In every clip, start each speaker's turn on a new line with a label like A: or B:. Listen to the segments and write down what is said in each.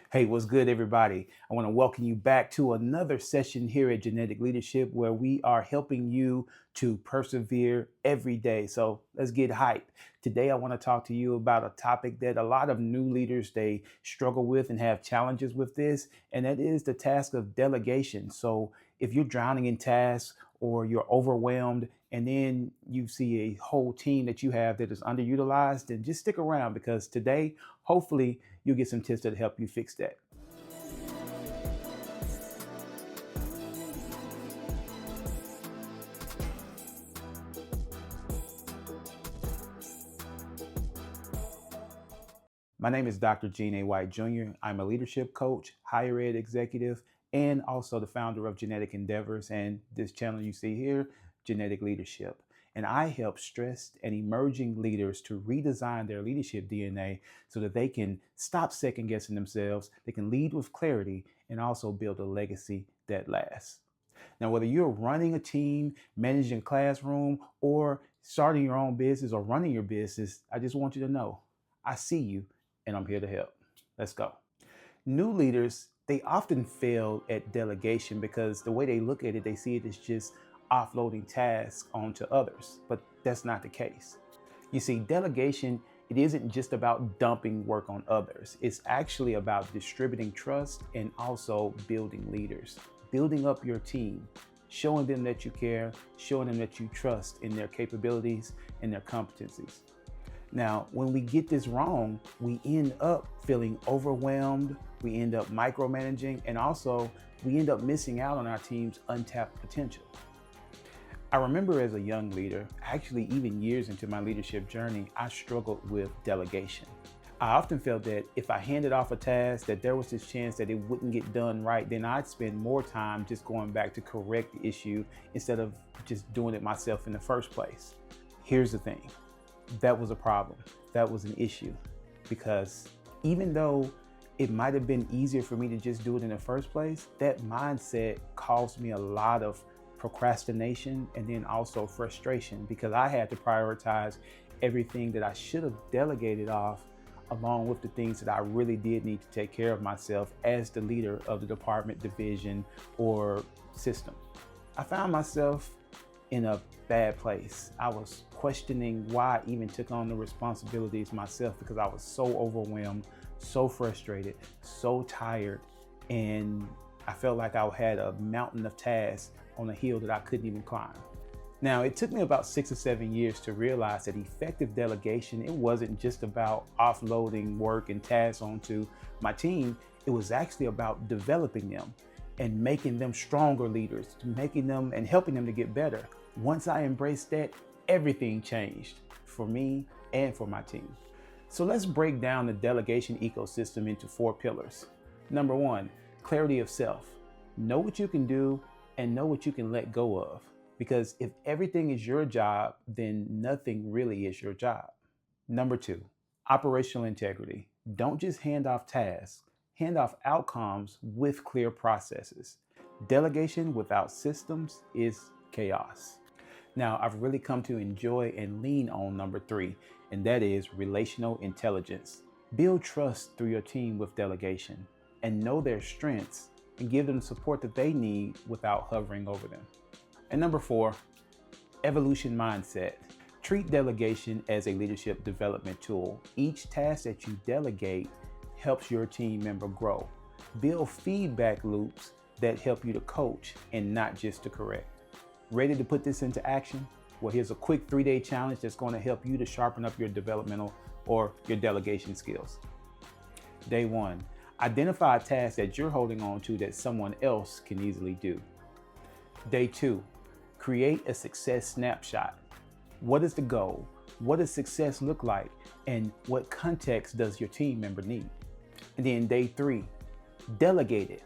A: Hey, what's good, everybody? I want to welcome you back to another session here at Genetic Leadership where we are helping you to persevere every day. So let's get hyped. Today, I want to talk to you about a topic that a lot of new leaders they struggle with and have challenges with this, and that is the task of delegation. So if you're drowning in tasks or you're overwhelmed, and then you see a whole team that you have that is underutilized, then just stick around because today, hopefully, you'll get some tips that help you fix that. My name is Dr. Gene A. White Jr. I'm a leadership coach, higher ed executive, and also the founder of Genetic Endeavors and this channel you see here, Genetic Leadership. And I help stressed and emerging leaders to redesign their leadership DNA so that they can stop second guessing themselves, they can lead with clarity, and also build a legacy that lasts. Now, whether you're running a team, managing a classroom, or starting your own business or running your business, I just want you to know I see you and I'm here to help. Let's go. New leaders, they often fail at delegation because the way they look at it, they see it as just offloading tasks onto others, but that's not the case. You see, delegation, it isn't just about dumping work on others. It's actually about distributing trust and also building leaders, building up your team, showing them that you care, showing them that you trust in their capabilities and their competencies. Now, when we get this wrong, we end up feeling overwhelmed, we end up micromanaging, and also we end up missing out on our team's untapped potential. I remember as a young leader, actually even years into my leadership journey, I struggled with delegation. I often felt that if I handed off a task, that there was this chance that it wouldn't get done right, then I'd spend more time just going back to correct the issue instead of just doing it myself in the first place. Here's the thing. That was a problem. That was an issue because even though it might have been easier for me to just do it in the first place, that mindset caused me a lot of procrastination and then also frustration because I had to prioritize everything that I should have delegated off along with the things that I really did need to take care of myself as the leader of the department, division, or system. I found myself in a bad place. I was questioning why I even took on the responsibilities myself because I was so overwhelmed, so frustrated, so tired, and I felt like I had a mountain of tasks on a hill that I couldn't even climb. Now, it took me about 6 or 7 years to realize that effective delegation, it wasn't just about offloading work and tasks onto my team. It was actually about developing them and making them stronger leaders, making them and helping them to get better. Once I embraced that, everything changed for me and for my team. So let's break down the delegation ecosystem into 4 pillars. Number 1, clarity of self. Know what you can do and know what you can let go of. Because if everything is your job, then nothing really is your job. Number 2, operational integrity. Don't just hand off tasks, hand off outcomes with clear processes. Delegation without systems is chaos. Now, I've really come to enjoy and lean on number 3, and that is relational intelligence. Build trust through your team with delegation and know their strengths and give them the support that they need without hovering over them. And number 4, evolution mindset. Treat delegation as a leadership development tool. Each task that you delegate helps your team member grow. Build feedback loops that help you to coach and not just to correct. Ready to put this into action? Well, here's a quick 3-day challenge that's going to help you to sharpen up your developmental or your delegation skills. Day 1, identify a task that you're holding on to that someone else can easily do. Day 2, create a success snapshot. What is the goal? What does success look like? And what context does your team member need? And then day 3, delegate it.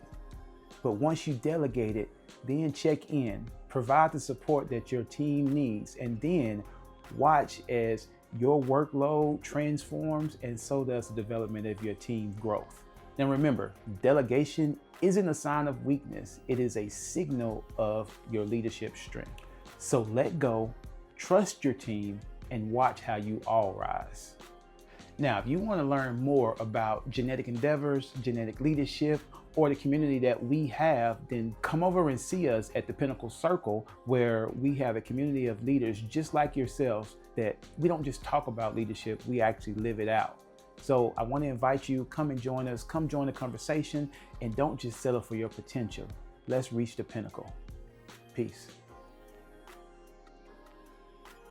A: But once you delegate it, then check in, provide the support that your team needs, and then watch as your workload transforms and so does the development of your team's growth. Now remember, delegation isn't a sign of weakness. It is a signal of your leadership strength. So let go, trust your team, and watch how you all rise. Now, if you want to learn more about genetic endeavors, genetic leadership, or the community that we have, then come over and see us at the Pinnacle Circle, where we have a community of leaders just like yourselves, that we don't just talk about leadership, we actually live it out. So I want to invite you, come and join us, come join the conversation, and don't just settle for your potential. Let's reach the pinnacle. Peace.